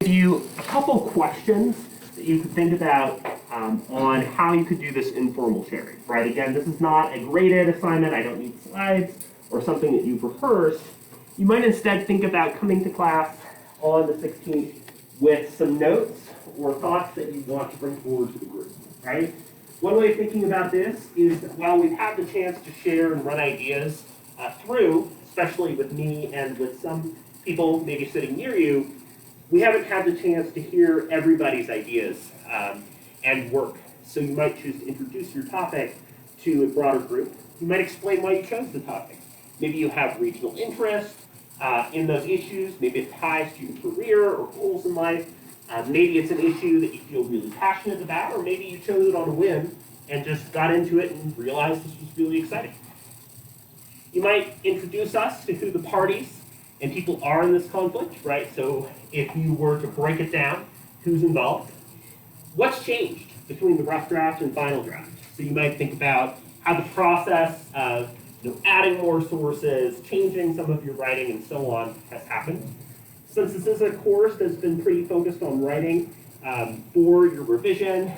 give you a couple questions that you could think about on how you could do this informal sharing, right? Again, this is not a graded assignment. I don't need slides or something that you've rehearsed. You might instead think about coming to class on the 16th with some notes or thoughts that you want to bring forward to the group, right? One way of thinking about this is that while we've had the chance to share and run ideas through, especially with me and with some people maybe sitting near you, we haven't had the chance to hear everybody's ideas and work. So you might choose to introduce your topic to a broader group. You might explain why you chose the topic. Maybe you have regional interest in those issues. Maybe it ties to your career or goals in life. Maybe it's an issue that you feel really passionate about, or maybe you chose it on a whim and just got into it and realized this was really exciting. You might introduce us to who the parties and people are in this conflict, right? So if you were to break it down, who's involved? What's changed between the rough draft and final draft? So you might think about how the process of adding more sources, changing some of your writing, and so on has happened. Since this is a course that's been pretty focused on writing for your revision,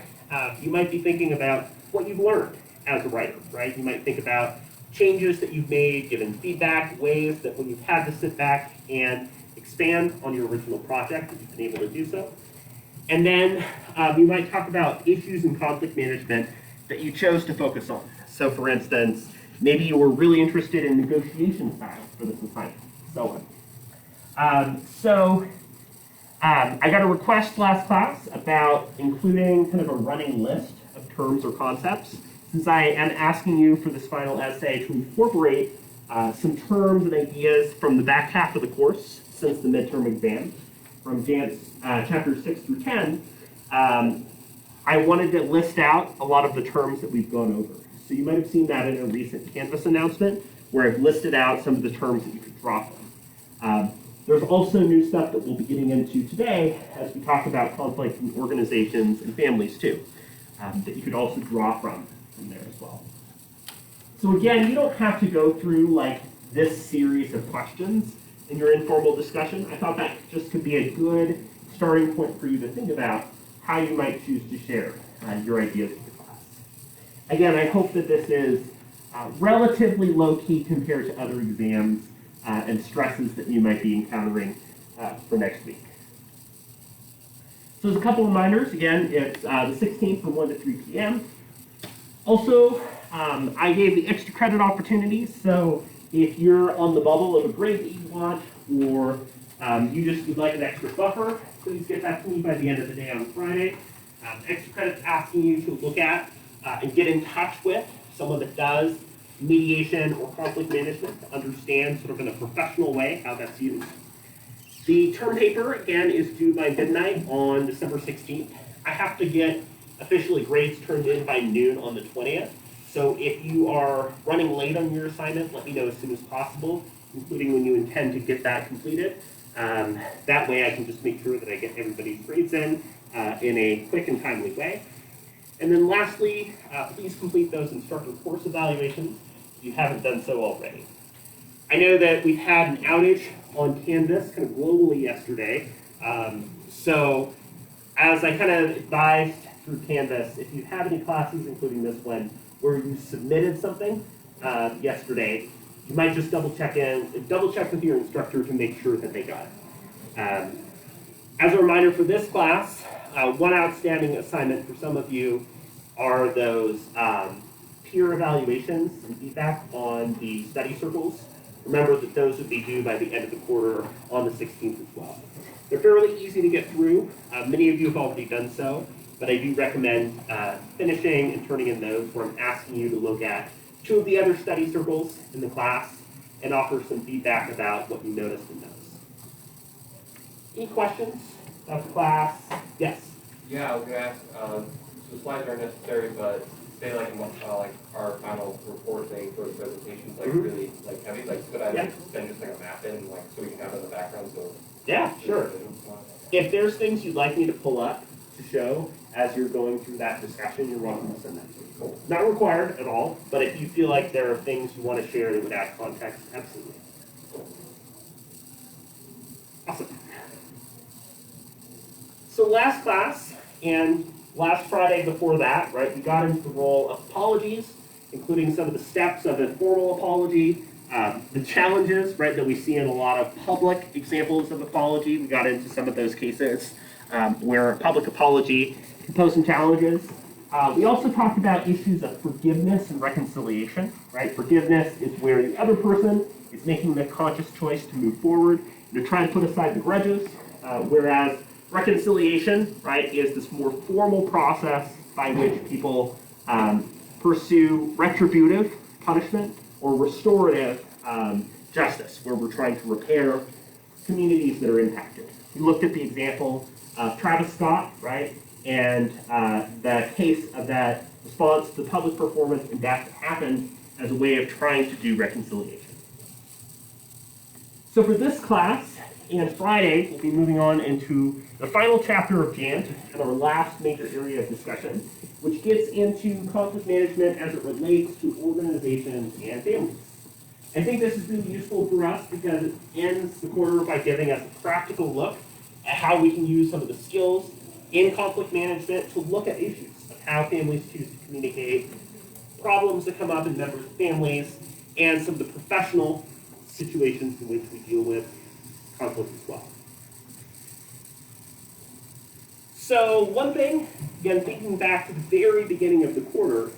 you might be thinking about what you've learned as a writer, right? You might think about changes that you've made, given feedback, ways that when you've had to sit back and expand on your original project, that you've been able to do so. And then you might talk about issues in conflict management that you chose to focus on. So for instance, maybe you were really interested in negotiation styles for this assignment, so on. I got a request last class about including kind of a running list of terms or concepts. Since I am asking you for this final essay to incorporate some terms and ideas from the back half of the course since the midterm exam, from chapters 6 through 10, I wanted to list out a lot of the terms that we've gone over. So you might have seen that in a recent Canvas announcement where I've listed out some of the terms that you could draw from. There's also new stuff that we'll be getting into today as we talk about conflict in organizations and families too, that you could also draw from there as well. So again, you don't have to go through like this series of questions in your informal discussion. I thought that just could be a good starting point for you to think about how you might choose to share your ideas with the class. Again, I hope that this is relatively low-key compared to other exams and stresses that you might be encountering for next week. So there's a couple of reminders. Again, it's the 16th from 1 to 3 p.m. Also, I gave the extra credit opportunities, so if you're on the bubble of a grade that you want, or you just would like an extra buffer, please get that to me by the end of the day on Friday. Extra credit's asking you to look at and get in touch with someone that does mediation or conflict management to understand sort of in a professional way how that's used. The term paper, again, is due by midnight on December 16th. I have to get officially grades turned in by noon on the 20th. So if you are running late on your assignment, let me know as soon as possible, including when you intend to get that completed. That way I can just make sure that I get everybody's grades in a quick and timely way. And then lastly, please complete those instructor course evaluations if you haven't done so already. I know that we've had an outage on Canvas kind of globally yesterday. So as I kind of advised through Canvas, if you have any classes, including this one, where you submitted something yesterday, you might just double check with your instructor to make sure that they got it. As a reminder for this class, one outstanding assignment for some of you are those peer evaluations and feedback on the study circles. Remember that those would be due by the end of the quarter on the 16th as well. They're fairly easy to get through. Many of you have already done so, but I do recommend finishing and turning in those where I'm asking you to look at 2 of the other study circles in the class and offer some feedback about what you noticed in those. Any questions about the class? Yes? Yeah, I was going to ask, so slides aren't necessary, but say like our final report thing for the presentations, like really like heavy, like could I spend just like a map in, like so we can have it in the background? So yeah, sure. If there's things you'd like me to pull up to show as you're going through that discussion, you're welcome to send that to me. Cool. Not required at all, but if you feel like there are things you want to share that would add context, absolutely. Awesome. So last class and last Friday before that, right, we got into the role of apologies, including some of the steps of a formal apology, the challenges, right, that we see in a lot of public examples of apology. We got into some of those cases where a public apology can pose some challenges. We also talked about issues of forgiveness and reconciliation, right? Forgiveness is where the other person is making the conscious choice to move forward and to try to put aside the grudges, whereas reconciliation, right, is this more formal process by which people pursue retributive punishment or restorative justice, where we're trying to repair communities that are impacted. We looked at the example of Travis Scott, right, and the case of that response to the public performance and death that happened as a way of trying to do reconciliation. So for this class and Friday, we'll be moving on into the final chapter of Gantt and our last major area of discussion, which gets into conflict management as it relates to organizations and families. I think this is really useful for us because it ends the quarter by giving us a practical look at how we can use some of the skills in conflict management to look at issues of how families choose to communicate, problems that come up in members of families, and some of the professional situations in which we deal with conflict as well. So one thing, again, thinking back to the very beginning of the quarter,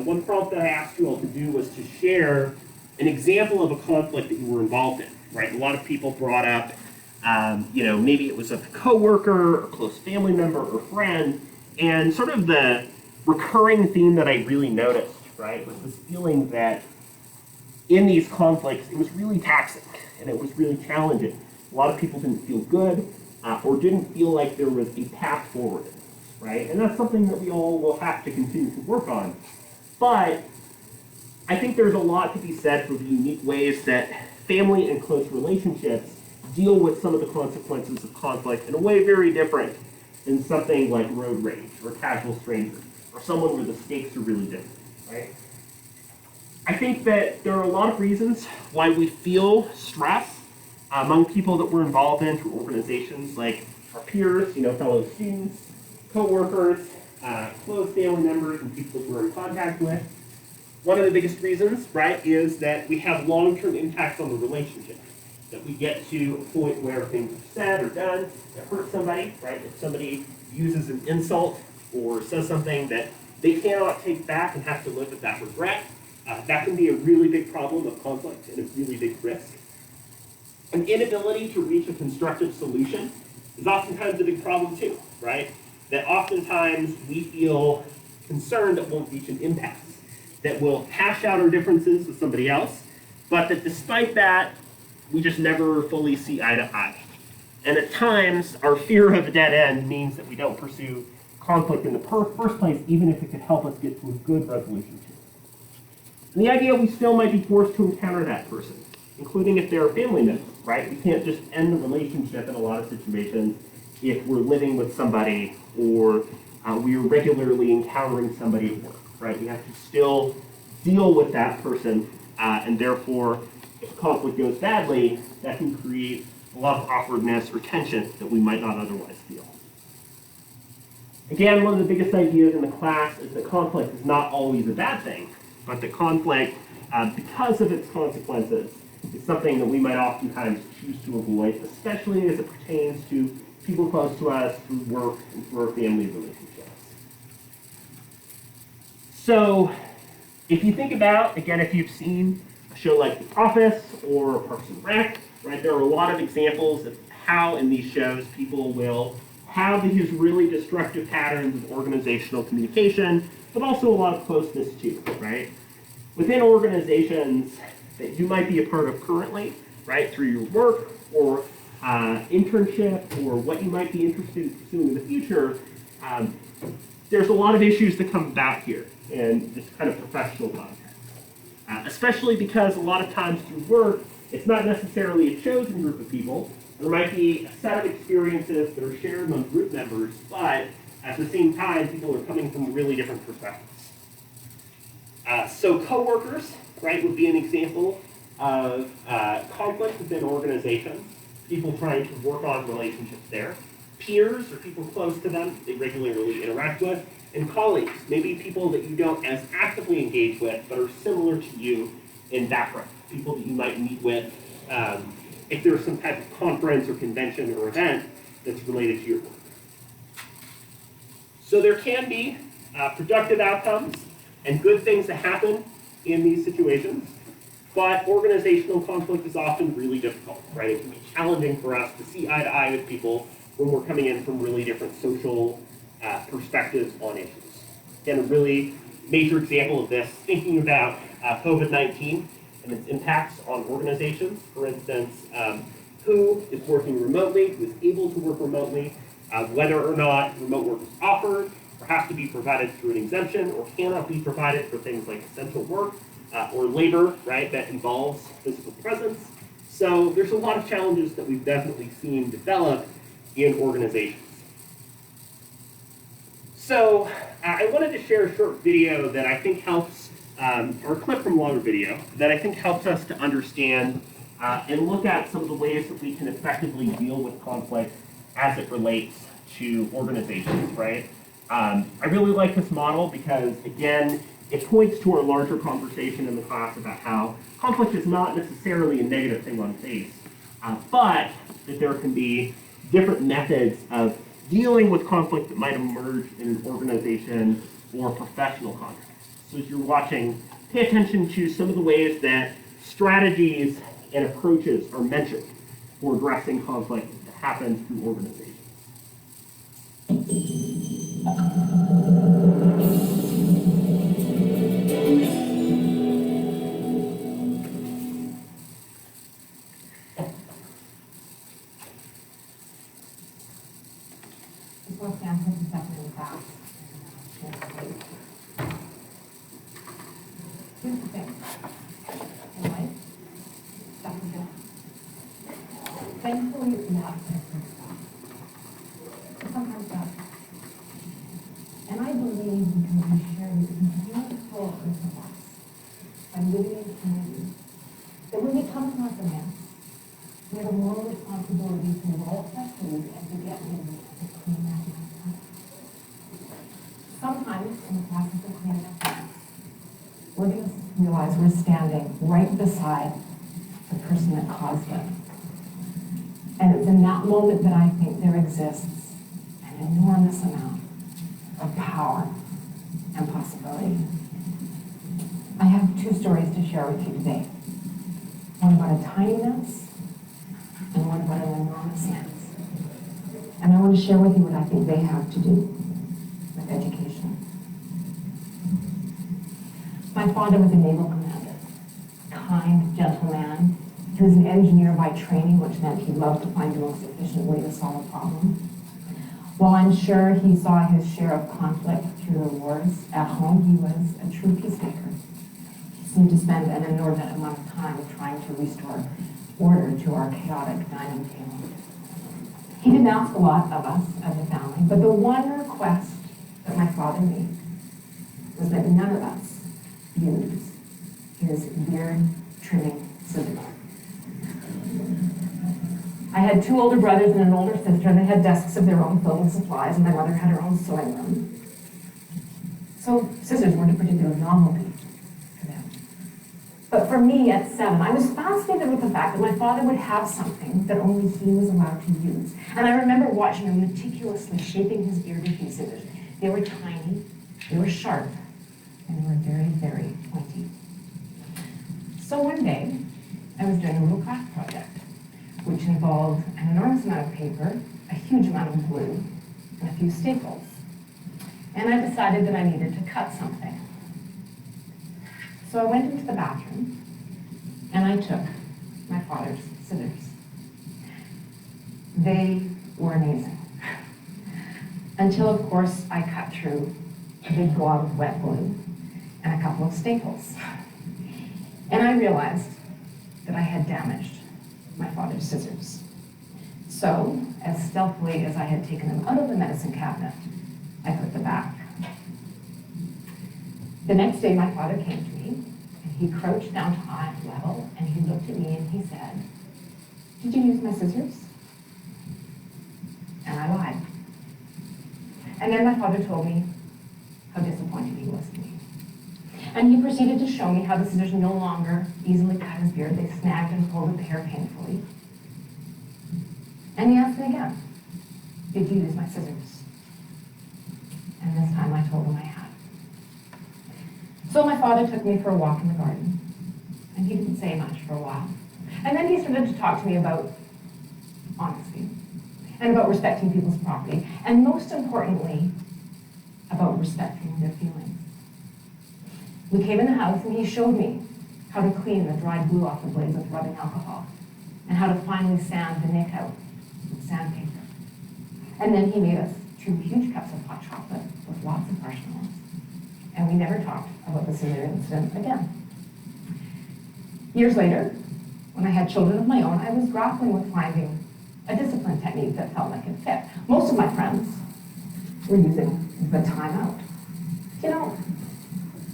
one prompt that I asked you all to do was to share an example of a conflict that you were involved in, right? A lot of people brought up, maybe it was a coworker or close family member or friend, and sort of the recurring theme that I really noticed, right, was this feeling that in these conflicts, it was really taxing and it was really challenging. A lot of people didn't feel good or didn't feel like there was a path forward, right? And that's something that we all will have to continue to work on. But I think there's a lot to be said for the unique ways that family and close relationships deal with some of the consequences of conflict in a way very different than something like road rage or casual strangers or someone where the stakes are really different, right? I think that there are a lot of reasons why we feel stress among people that we're involved in through organizations like our peers, fellow students, coworkers, close family members, and people that we're in contact with. One of the biggest reasons, right, is that we have long-term impacts on the relationship. That we get to a point where things are said or done that hurt somebody, right? If somebody uses an insult or says something that they cannot take back and have to live with that regret, that can be a really big problem of conflict and a really big risk. An inability to reach a constructive solution is oftentimes a big problem too, right? That oftentimes we feel concerned that we'll reach an impasse, that we'll hash out our differences with somebody else, but that despite that, we just never fully see eye to eye. And at times, our fear of a dead end means that we don't pursue conflict in the first place, even if it could help us get to a good resolution to it. And the idea we still might be forced to encounter that person, including if they're a family member, right? We can't just end the relationship in a lot of situations if we're living with somebody or we are regularly encountering somebody at work, right? We have to still deal with that person, and therefore, if conflict goes badly, that can create a lot of awkwardness or tension that we might not otherwise feel. Again, one of the biggest ideas in the class is that conflict is not always a bad thing, but that conflict, because of its consequences, is something that we might oftentimes choose to avoid, especially as it pertains to people close to us through work and through our family relationships. So, if you think about, again, if you've seen a show like The Office or Parks and Rec, right, there are a lot of examples of how in these shows people will have these really destructive patterns of organizational communication, but also a lot of closeness too, right? Within organizations that you might be a part of currently, right, through your work or internship or what you might be interested in pursuing in the future, there's a lot of issues that come about here in this kind of professional context. Especially because a lot of times through work, it's not necessarily a chosen group of people. There might be a set of experiences that are shared among group members, but at the same time, people are coming from really different perspectives. So coworkers, right, would be an example of conflict within organizations, people trying to work on relationships there. peers or people close to them they regularly interact with, and colleagues, maybe people that you don't as actively engage with, but are similar to you in background, people that you might meet with if there's some type of conference or convention or event that's related to your work. So there can be productive outcomes and good things that happen in these situations, but organizational conflict is often really difficult, right? It can be challenging for us to see eye to eye with people when we're coming in from really different social perspectives on issues. Again, a really major example of this, thinking about COVID-19 and its impacts on organizations. For instance, who is working remotely, who is able to work remotely, whether or not remote work is offered, or has to be provided through an exemption, or cannot be provided for things like essential work, or labor, right, that involves physical presence. So there's a lot of challenges that we've definitely seen develop in organizations. So I wanted to share a short video that I think helps, or a clip from a longer video, that I think helps us to understand and look at some of the ways that we can effectively deal with conflict as it relates to organizations, right? I really like this model because, again, it points to our larger conversation in the class about how conflict is not necessarily a negative thing on face, but that there can be different methods of dealing with conflict that might emerge in an organization or professional context. So as you're watching, pay attention to some of the ways that strategies and approaches are mentioned for addressing conflict that happens through organizations. Here's the thing. In life, stuff is going. Thankfully, it's not different stuff. But sometimes does. And I believe we can share this beautiful earth of us by living in community. That when we come across a mess, we have a moral responsibility to roll up food and to get moving and to clean that mess up. Sometimes, in the process of cleaning up the mess, we're going to realize we're standing right beside the person that caused it. And it's in that moment that I think there exists an enormous amount of power and possibility. I have two stories to share with you today. One about a tiny mess and one about an enormous mess. And I want to share with you what I think they have to do with education. My father was a naval commander, kind, gentle man. He was an engineer by training, which meant he loved to find the most efficient way to solve a problem. While I'm sure he saw his share of conflict through the wars, at home he was a true peacemaker. He seemed to spend an inordinate amount of time trying to restore order to our chaotic dining table. He didn't ask a lot of us as a family, but the one request that my father made was that none of us use his beard trimming scissors. I had two older brothers and an older sister, and they had desks of their own filled with supplies, and my mother had her own sewing room. So scissors weren't a particular novelty for them. But for me at 7, I was fascinated with the fact that my father would have something that only he was allowed to use. And I remember watching him meticulously shaping his beard with these scissors. They were tiny, they were sharp, and they were very, very pointy. So one day, I was doing a little craft project, which involved an enormous amount of paper, a huge amount of glue, and a few staples. And I decided that I needed to cut something. So I went into the bathroom, and I took my father's scissors. They were amazing. Until, of course, I cut through a big glob of wet glue and a couple of staples. And I realized that I had damaged my father's scissors. So, as stealthily as I had taken them out of the medicine cabinet, I put them back. The next day, my father came to me, and he crouched down to eye level, and he looked at me and he said, "Did you use my scissors?" And and I lied. And then my father told me how disappointed he was in me. And he proceeded to show me how the scissors no longer easily cut his beard. They snagged and pulled at the hair painfully. And he asked me again, did you use my scissors? And this time I told him I had. So my father took me for a walk in the garden. And he didn't say much for a while. And then he started to talk to me about honesty and about respecting people's property, and most importantly, about respecting their feelings. We came in the house and he showed me how to clean the dried glue off the blades with rubbing alcohol, and how to finally sand the nick out with sandpaper. And then he made us 2 huge cups of hot chocolate with lots of marshmallows. And we never talked about the scissor incident again. Years later, when I had children of my own, I was grappling with finding a discipline technique that felt like it fit. Most of my friends were using the timeout. You know,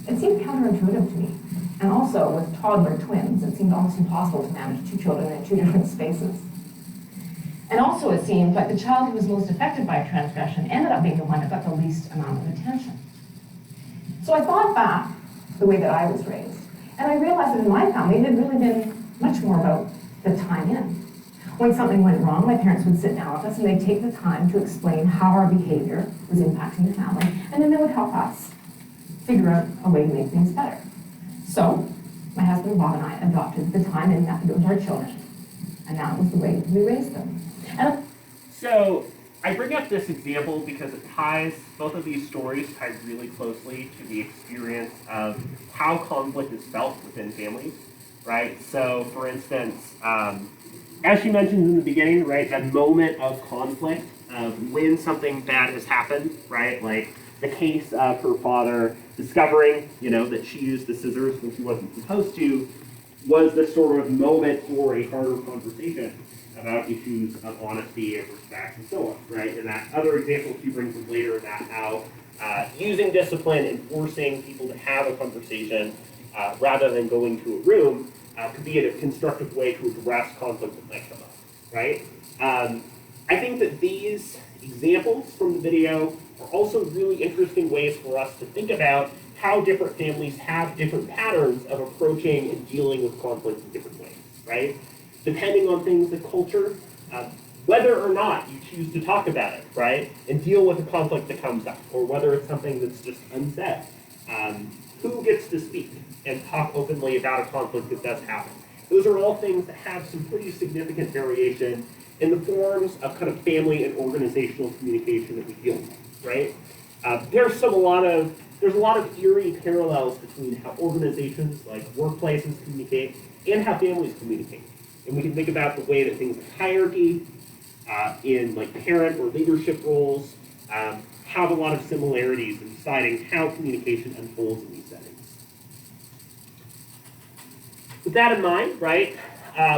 it seemed counterintuitive to me. And also, with toddler twins, it seemed almost impossible to manage 2 children in 2 different spaces. And also, it seemed like the child who was most affected by a transgression ended up being the one that got the least amount of attention. So I thought back the way that I was raised, and I realized that in my family, it had really been much more about the time in. When something went wrong, my parents would sit down with us and they'd take the time to explain how our behavior was impacting the family, and then they would help us figure out a way to make things better. So, my husband Bob and I adopted the time in method with our children, and that was the way we raised them. So, I bring up this example because it ties, both of these stories tie really closely to the experience of how conflict is felt within families, right? So, for instance, as she mentioned in the beginning, right, that moment of conflict, when something bad has happened, right, like the case of her father discovering, that she used the scissors when she wasn't supposed to, was this sort of moment for a harder conversation about issues of honesty and respect and so on, right? And that other example she brings up later about how using discipline and forcing people to have a conversation rather than going to a room could be a constructive way to address conflict that might come up, right? I think that these examples from the video are also really interesting ways for us to think about how different families have different patterns of approaching and dealing with conflict in different ways, right? Depending on things like culture, whether or not you choose to talk about it, right? And deal with a conflict that comes up, or whether it's something that's just unsaid. Who gets to speak and talk openly about a conflict that does happen? Those are all things that have some pretty significant variation in the forms of kind of family and organizational communication that we deal with, right? There's a lot of eerie parallels between how organizations like workplaces communicate and how families communicate. And we can think about the way that things like hierarchy in like parent or leadership roles have a lot of similarities in deciding how communication unfolds in these settings. With that in mind, right,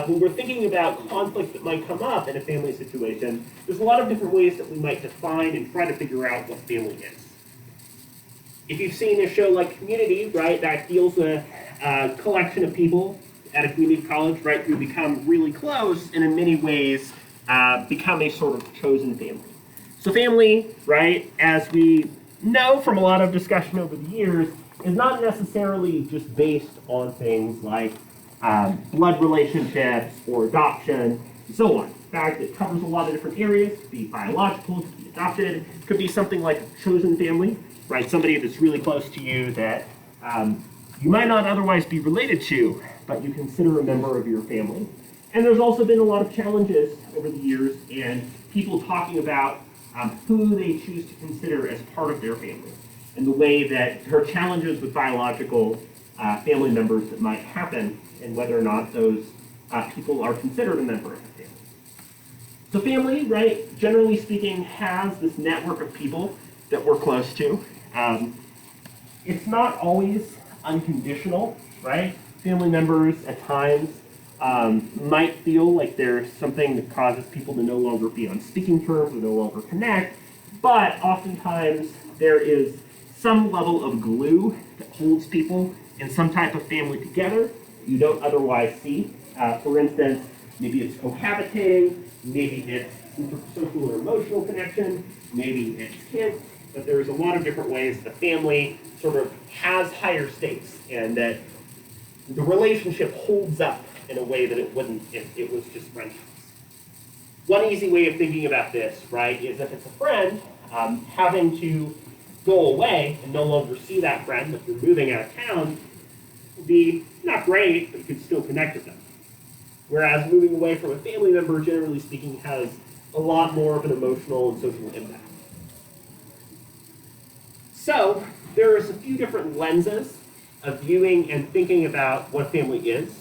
when we're thinking about conflict that might come up in a family situation, there's a lot of different ways that we might define and try to figure out what family is. If you've seen a show like Community, right, that deals with a collection of people at a community college, right, who become really close and in many ways become a sort of chosen family. So family, right, as we know from a lot of discussion over the years, is not necessarily just based on things like blood relationships or adoption and so on. In fact, it covers a lot of different areas. It could be biological, it could be adopted, it could be something like a chosen family, right, somebody that's really close to you that you might not otherwise be related to, but you consider a member of your family. And there's also been a lot of challenges over the years in people talking about who they choose to consider as part of their family, and the way that there are challenges with biological family members that might happen, and whether or not those people are considered a member of the family. So family, right, generally speaking, has this network of people that we're close to. It's not always unconditional, right? Family members at times might feel like there's something that causes people to no longer be on speaking terms or no longer connect, but oftentimes there is some level of glue that holds people in some type of family together that you don't otherwise see. For instance, maybe it's cohabitating, maybe it's social or emotional connection, maybe it's kids, but there's a lot of different ways the family sort of has higher stakes and that the relationship holds up in a way that it wouldn't if it was just friendships. One easy way of thinking about this, right, is if it's a friend, having to go away and no longer see that friend if you're moving out of town would be not great, but you could still connect with them. Whereas moving away from a family member, generally speaking, has a lot more of an emotional and social impact. So there's a few different lenses of viewing and thinking about what family is.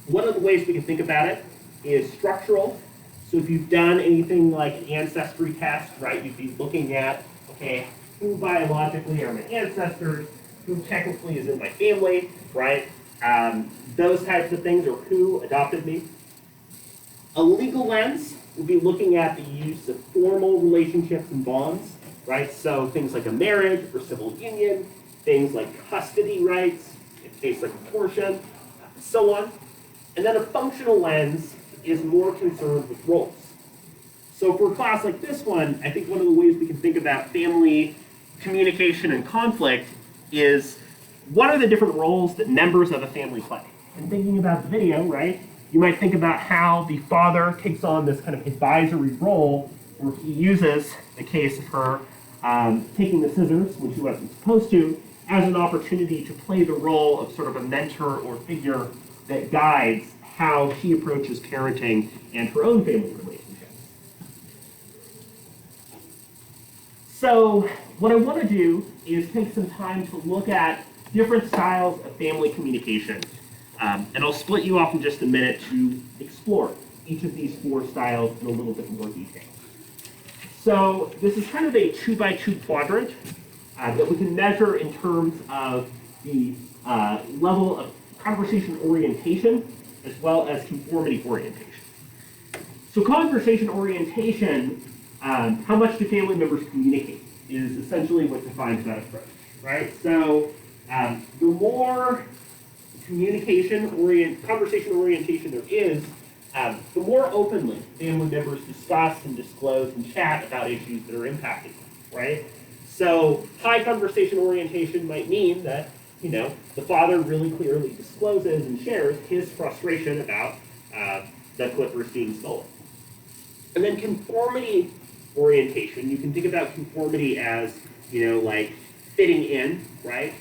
One of the ways we can think about it is structural. So if you've done anything like an ancestry test, right, you'd be looking at, okay, who biologically are my ancestors, who technically is in my family, right? Those types of things, or who adopted me. A legal lens would be looking at the use of formal relationships and bonds, right? So things like a marriage or civil union, things like custody rights, in case like abortion, so on. And then a functional lens is more concerned with roles. So for a class like this one, I think one of the ways we can think about family communication and conflict is what are the different roles that members of a family play? And thinking about the video, right, you might think about how the father takes on this kind of advisory role where he uses the case of her taking the scissors when she wasn't supposed to as an opportunity to play the role of sort of a mentor or figure that guides how she approaches parenting and her own family relationships. So what I want to do is take some time to look at different styles of family communication. And I'll split you off in just a minute to explore each of these 4 styles in a little bit more detail. So this is kind of a 2x2 quadrant that we can measure in terms of the level of conversation orientation as well as conformity orientation. So conversation orientation, how much do family members communicate, is essentially what defines that approach, right? So the more conversation orientation there is, the more openly family members discuss and disclose and chat about issues that are impacting them, right? So high conversation orientation might mean that, you know, the father really clearly discloses and shares his frustration about the clippers being stolen. And then conformity orientation, you can think about conformity as, you know, like fitting in, right?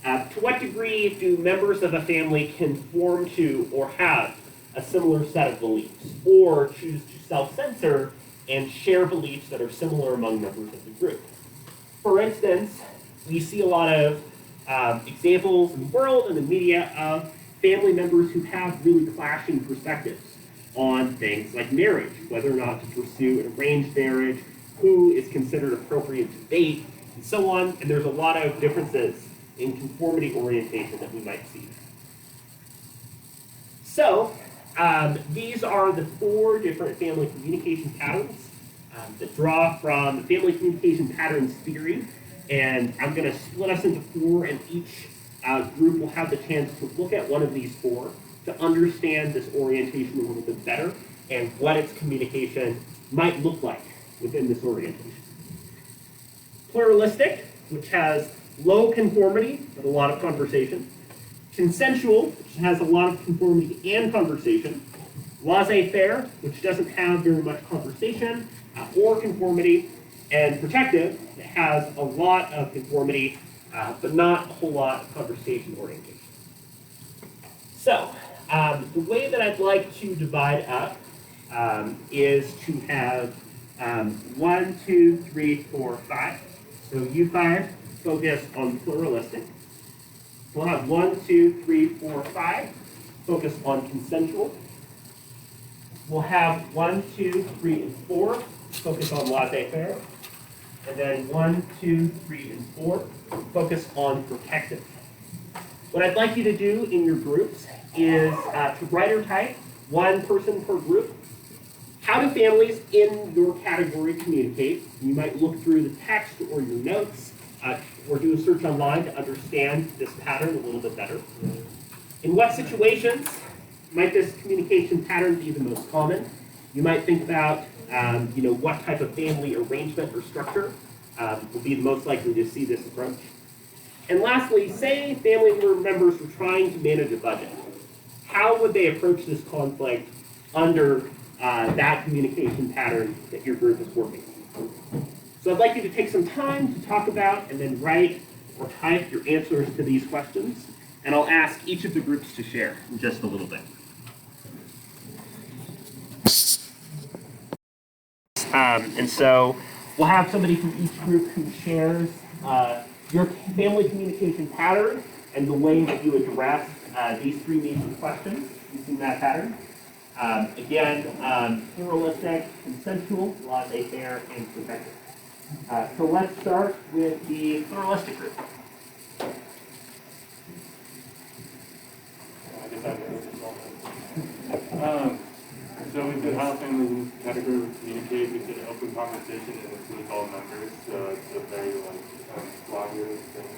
To what degree do members of a family conform to or have a similar set of beliefs, or choose to self-censor and share beliefs that are similar among members of the group? For instance, we see a lot of examples in the world and the media of family members who have really clashing perspectives on things like marriage, whether or not to pursue an arranged marriage, who is considered appropriate to date, and so on. And there's a lot of differences in conformity orientation that we might see. So these are the 4 different family communication patterns that draw from the family communication patterns theory. And I'm going to split us into 4, and each group will have the chance to look at one of these 4 to understand this orientation a little bit better and what its communication might look like within this orientation. Pluralistic, which has low conformity but a lot of conversation. Consensual, which has a lot of conformity and conversation. Laissez-faire, which doesn't have very much conversation or conformity. And protective, that has a lot of conformity but not a whole lot of conversation orientation. So the way that I'd like to divide up is to have 1, 2, 3, 4, 5. So you 5 focus on pluralistic. We'll have 1, 2, 3, 4, 5 focus on consensual. We'll have 1, 2, 3, and 4 focus on laissez-faire. And then 1, 2, 3, and 4 focus on protective. What I'd like you to do in your groups is to writer type 1 person per group. How do families in your category communicate? You might look through the text or your notes or do a search online to understand this pattern a little bit better. In what situations might this communication pattern be the most common? You might think about what type of family arrangement or structure will be most likely to see this approach. And lastly, say family members were trying to manage a budget. How would they approach this conflict under that communication pattern that your group is working on? So I'd like you to take some time to talk about and then write or type your answers to these questions. And I'll ask each of the groups to share in just a little bit. And so we'll have somebody from each group who shares your family communication pattern and the way that you address these three major questions using that pattern. Again, pluralistic, consensual, laissez-faire, and protective. So let's start with the pluralistic group. So we did how families category would communicate. We did an open conversation and include all members. So it's a very collaborative thing.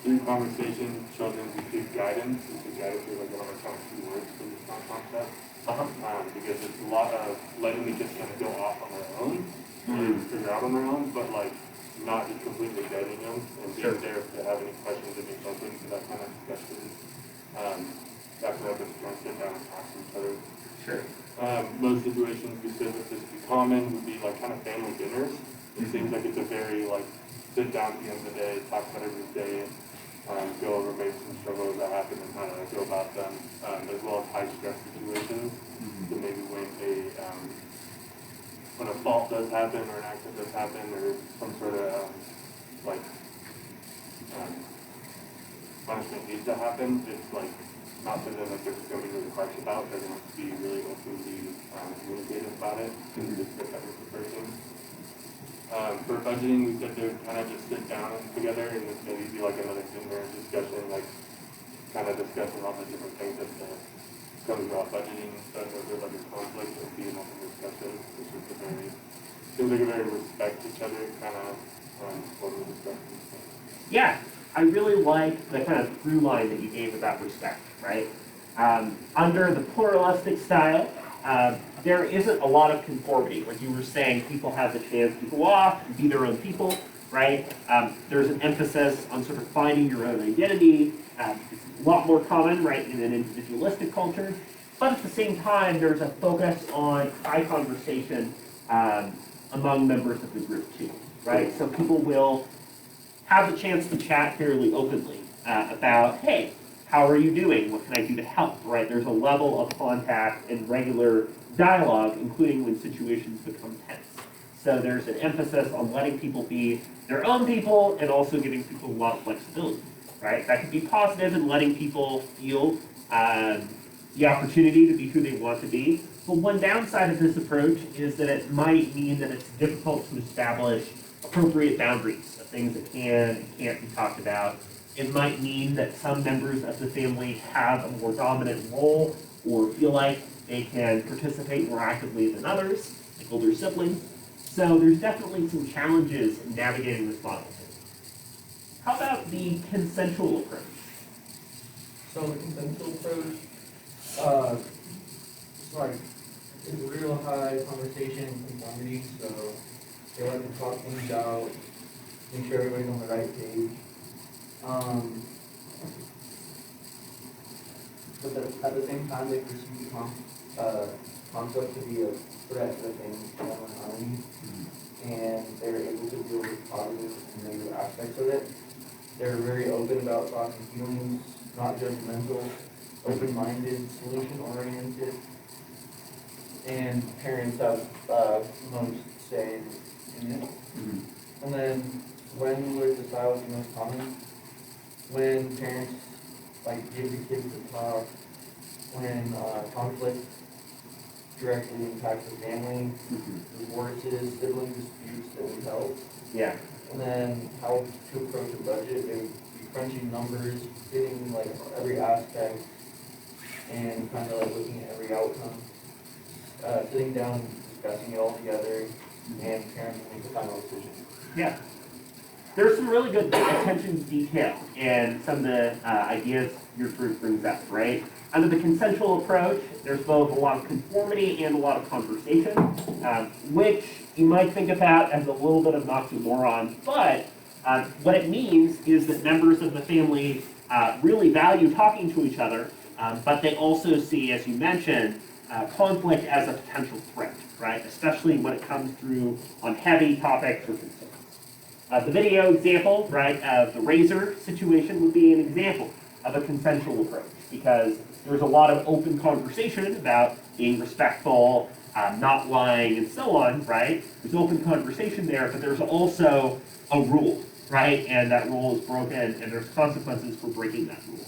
Through conversation, children receive guidance. This is guidance is like one of our top key words for this concept. Because it's a lot of letting the kids kind of go off on their own and figure out on their own, but like not just completely guiding them and being there if they have any questions and being open to that kind of discussion. That's what happens when sit down and talk to each other. Sure. Most situations we said that this would be common would be like kind of family dinners. It seems like it's a very like sit down at the end of the day, talk about every day, go over maybe some struggles that happen and kind of go about them, as well as high stress situations. So maybe when a fault does happen or an accident does happen or some sort of punishment needs to happen, it's like not something that they're just going to be really harsh about. They're going to be really openly communicative about it and discuss that with the person. For budgeting, we said they would kind of just sit down together and maybe be like another dinner discussion, like kind of discussing all the different things that comes about budgeting. So if there's like a conflict, it would be an open discussion, which is seems like a very respect each other kind of open discussion. Yeah, I really like the kind of through line that you gave about respect, right? Under the pluralistic style, there isn't a lot of conformity. Like you were saying, people have the chance to go off and be their own people, right? There's an emphasis on sort of finding your own identity. It's a lot more common, right, in an individualistic culture. But at the same time, there's a focus on high conversation among members of the group too, right? So people will have the chance to chat fairly openly about, hey, how are you doing? What can I do to help, right? There's a level of contact and regular dialogue, including when situations become tense. So there's an emphasis on letting people be their own people and also giving people a lot of flexibility, right? That could be positive in letting people feel the opportunity to be who they want to be. But one downside of this approach is that it might mean that it's difficult to establish appropriate boundaries of things that can and can't be talked about. It might mean that some members of the family have a more dominant role or feel like they can participate more actively than others, like older siblings. So there's definitely some challenges in navigating this model. How about the consensual approach? So the consensual approach, it's like it's real high conversation and conformity, so they like to talk things out, make sure everybody's on the right page. But at the same time, they perceive conflict to be a threat to the family's family harmony, and they're able to deal with positive and negative aspects of it. They're very open about thoughts and feelings, not judgmental, open-minded, solution-oriented, and parents have most say in it. And then when was the style the most common? When parents give the kids the talk, when conflict directly impacts the family, divorces, sibling disputes that we help. Yeah. And then how to approach a budget, they would be crunching numbers, getting every aspect, and kind of looking at every outcome, sitting down, discussing it all together, and parents will make the final decision. Yeah. there's some really good attention to detail in some of the ideas your group brings up, right? Under the consensual approach, there's both a lot of conformity and a lot of conversation, which you might think about as a little bit of an oxymoron, but what it means is that members of the family really value talking to each other, but they also see, as you mentioned, conflict as a potential threat, right? Especially when it comes through on heavy topics or concerns. The video example, right, of the razor situation would be an example of a consensual approach because there's a lot of open conversation about being respectful, not lying, and so on, right? There's open conversation there, but there's also a rule, right? And that rule is broken, and there's consequences for breaking that rule.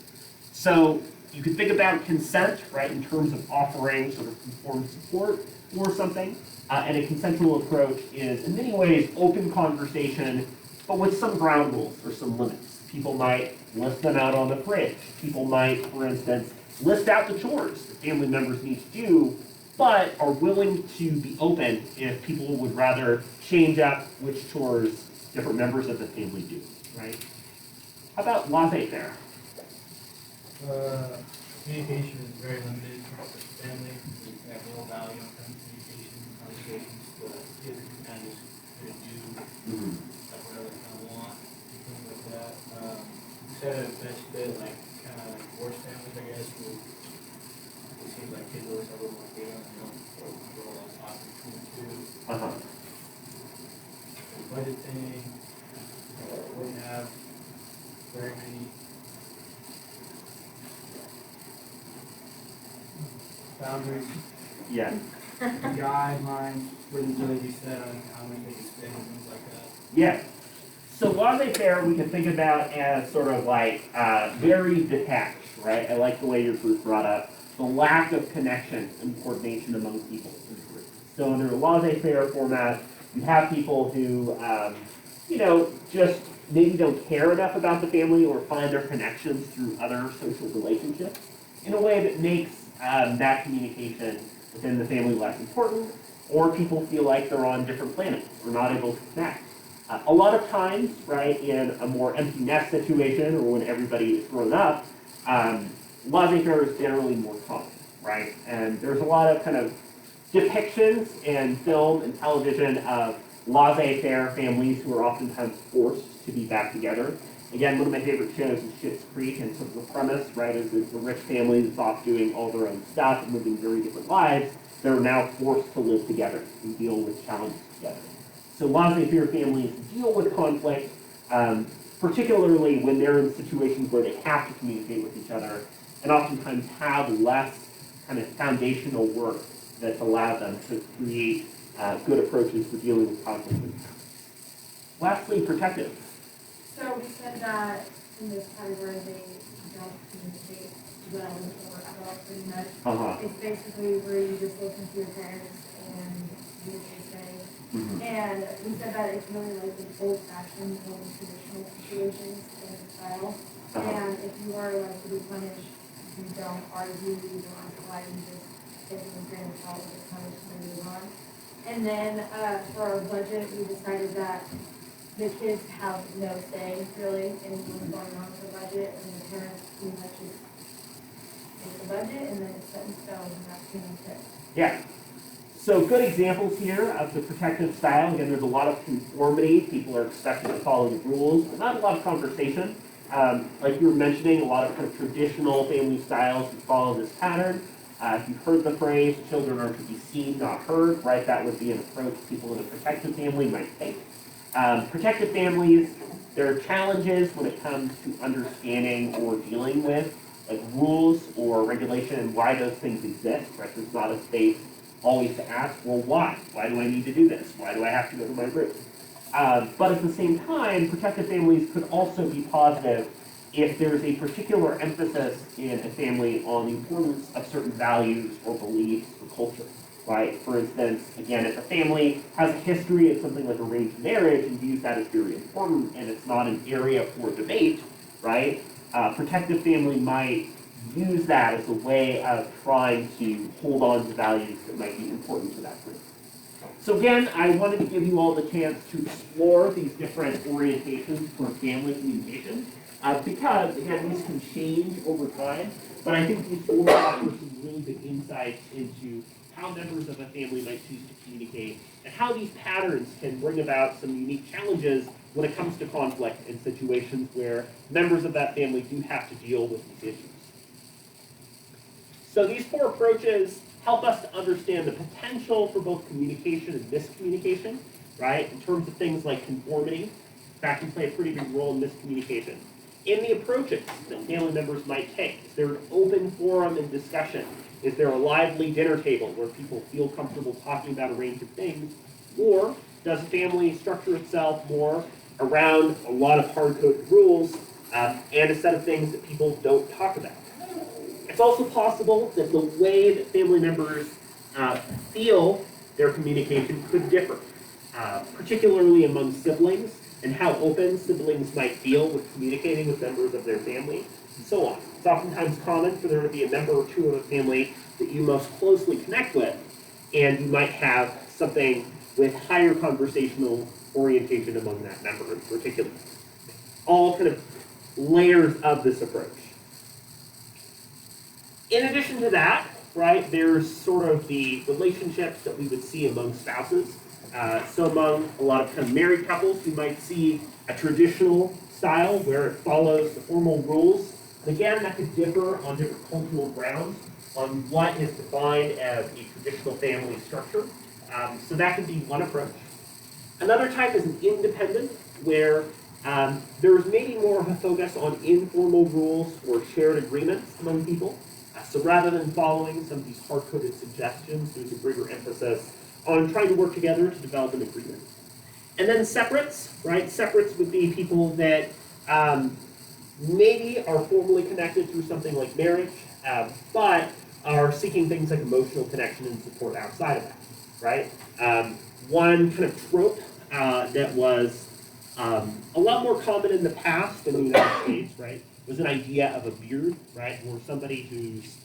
So you can think about consent, right, in terms of offering sort of informed support for something. And a consensual approach is, in many ways, open conversation, but with some ground rules or some limits. People might list them out on the fridge. People might, for instance, list out the chores that family members need to do, but are willing to be open if people would rather change up which chores different members of the family do, right? How about laissez-faire? Communication is very limited with family. We have little value on communication, conversations. The kids can kind of just do like whatever they kind of want, things like that. Instead of best fit, like kind of like divorced families, I guess, where it seems like kids always have a little more data and they don't control that talk between the two. Budgeting, we have very many boundaries, Yeah. guidelines, wouldn't really be set on how much they can spend and things like that. Yeah. So laissez-faire we can think about as sort of like very detached, right? I like the way your group brought up the lack of connection and coordination among people in the group. So under a laissez-faire format, you have people who, just maybe don't care enough about the family or find their connections through other social relationships in a way that makes that communication within the family less important, or people feel like they're on different planets or not able to connect. A lot of times, right, in a more empty nest situation or when everybody is grown up, laissez-faire is generally more common, right? And there's a lot of kind of depictions in film and television of laissez-faire families who are oftentimes forced to be back together. Again, one of my favorite shows is Schitt's Creek, and sort of the premise, right, is that the rich family that's off doing all their own stuff and living very different lives, they're now forced to live together and deal with challenges together. So laissez-faire families deal with conflict, particularly when they're in situations where they have to communicate with each other, and oftentimes have less kind of foundational work that's allowed them to create good approaches for dealing with conflict. Lastly, protective. So we said that in this category they don't communicate well or at all pretty much. It's basically where you just listen to your parents and do what they say. And we said that it's really like an old-fashioned, old traditional situations and style. And if you are like to be punished, you don't argue, you don't ask why, you just take it with grain of salt, get punished and move on. And then for our budget, we decided that the kids have no say really in what's going on with the budget, and the parents pretty much just make the budget and then it's set in stone and that's pretty much it. Yeah. So good examples here of the protective style. Again, there's a lot of conformity. People are expected to follow the rules, but not a lot of conversation. Like you were mentioning, a lot of kind of traditional family styles that follow this pattern. If you've heard the phrase, children are to be seen, not heard, right? That would be an approach people in a protective family might take. Protective families, there are challenges when it comes to understanding or dealing with like rules or regulation and why those things exist, right? There's not a space always to ask, well, why? Why do I need to do this? Why do I have to go to my group? But at the same time, protective families could also be positive if there's a particular emphasis in a family on the importance of certain values or beliefs or culture, right? For instance, again, if a family has a history of something like arranged marriage and views that as very important and it's not an area for debate, right? Protective family might use that as a way of trying to hold on to values that might be important to that group. So again, I wanted to give you all the chance to explore these different orientations for family communication, because again, these can change over time, but I think these will offer some really good insights into how members of a family might choose to communicate, and how these patterns can bring about some unique challenges when it comes to conflict in situations where members of that family do have to deal with these issues. So these 4 approaches help us to understand the potential for both communication and miscommunication, right? In terms of things like conformity, that can play a pretty big role in miscommunication. In the approaches that family members might take, is there an open forum and discussion? Is there a lively dinner table where people feel comfortable talking about a range of things? Or does a family structure itself more around a lot of hard-coded rules and a set of things that people don't talk about? It's also possible that the way that family members feel their communication could differ, particularly among siblings, and how open siblings might feel with communicating with members of their family, and so on. It's oftentimes common for there to be a member or two of a family that you most closely connect with, and you might have something with higher conversational orientation among that member in particular. All kind of layers of this approach. In addition to that, right, there's sort of the relationships that we would see among spouses. So among a lot of kind of married couples, you might see a traditional style where it follows the formal rules. And again, that could differ on different cultural grounds on what is defined as a traditional family structure. So that could be one approach. Another type is an independent, where there's maybe more of a focus on informal rules or shared agreements among people. So rather than following some of these hard-coded suggestions, there's a greater emphasis on trying to work together to develop an agreement. And then separates, right? Separates would be people that maybe are formally connected through something like marriage, but are seeking things like emotional connection and support outside of that, right? One kind of trope that was a lot more common in the past in the United States, right, was an idea of a beard, right, where somebody who's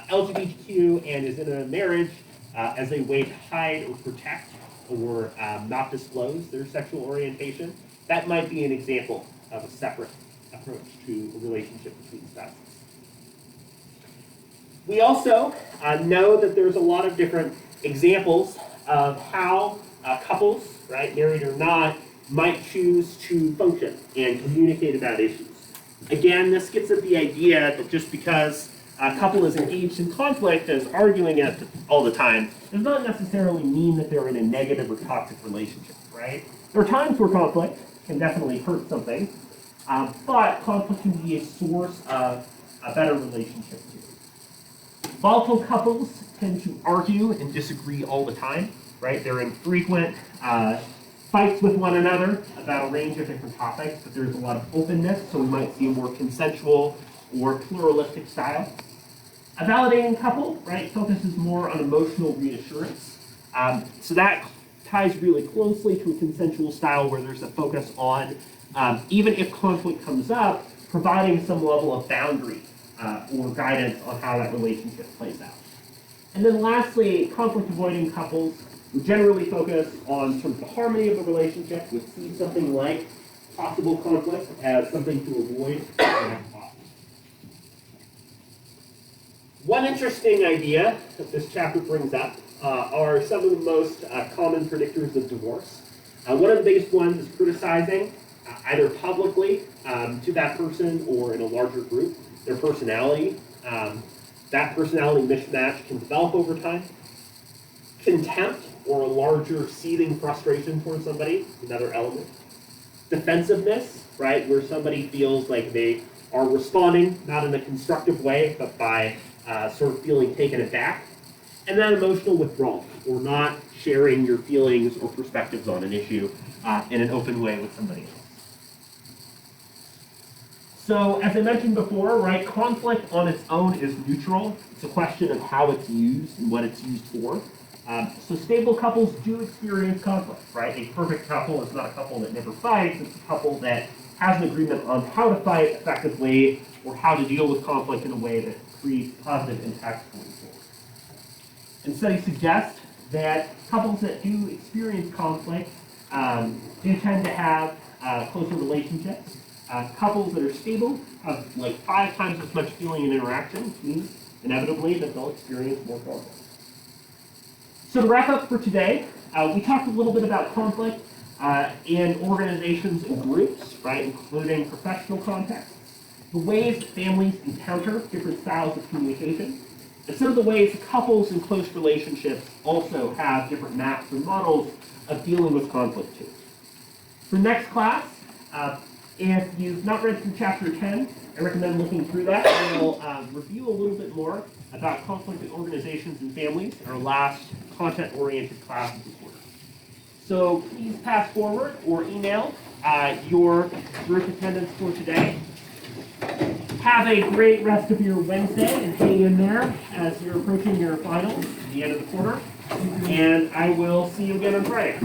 LGBTQ and is in a marriage as a way to hide or protect or not disclose their sexual orientation. That might be an example of a separate approach to a relationship between spouses. We also know that there's a lot of different examples of how couples, right, married or not, might choose to function and communicate about issues. Again, this gets at the idea that just because a couple is engaged in conflict, is arguing it all the time, does not necessarily mean that they're in a negative or toxic relationship, right? There are times where conflict can definitely hurt something, but conflict can be a source of a better relationship too. Volatile couples tend to argue and disagree all the time, right? They're in frequent fights with one another about a range of different topics, but there's a lot of openness, so we might see a more consensual or pluralistic style. A validating couple, right, focuses more on emotional reassurance. So that ties really closely to a consensual style where there's a focus on, even if conflict comes up, providing some level of boundary or guidance on how that relationship plays out. And then lastly, conflict-avoiding couples would generally focus on sort of the harmony of the relationship, would see something like possible conflict as something to avoid. One interesting idea that this chapter brings up are some of the most common predictors of divorce. One of the biggest ones is criticizing, either publicly to that person or in a larger group, their personality. That personality mismatch can develop over time. Contempt or a larger seething frustration towards somebody, another element. Defensiveness, right, where somebody feels like they are responding not in a constructive way, but by sort of feeling taken aback. And then emotional withdrawal, or not sharing your feelings or perspectives on an issue in an open way with somebody else. So, as I mentioned before, right, conflict on its own is neutral. It's a question of how it's used and what it's used for. So stable couples do experience conflict, right? A perfect couple is not a couple that never fights. It's a couple that has an agreement on how to fight effectively or how to deal with conflict in a way that creates positive impacts going forward. And studies suggest that couples that do experience conflict do tend to have closer relationships. Couples that are stable have like 5 times as much feeling and interaction, which means inevitably that they'll experience more conflict. So to wrap up for today, we talked a little bit about conflict in organizations and groups, right, including professional contexts, the ways that families encounter different styles of communication, and some of the ways couples in close relationships also have different maps or models of dealing with conflict too. For next class, if you've not read through chapter 10, I recommend looking through that. We'll review a little bit more about conflict in organizations and families in our last content-oriented class of the quarter. So please pass forward or email your group attendance for today. Have a great rest of your Wednesday and hang in there as you're approaching your finals at the end of the quarter. And I will see you again on Friday.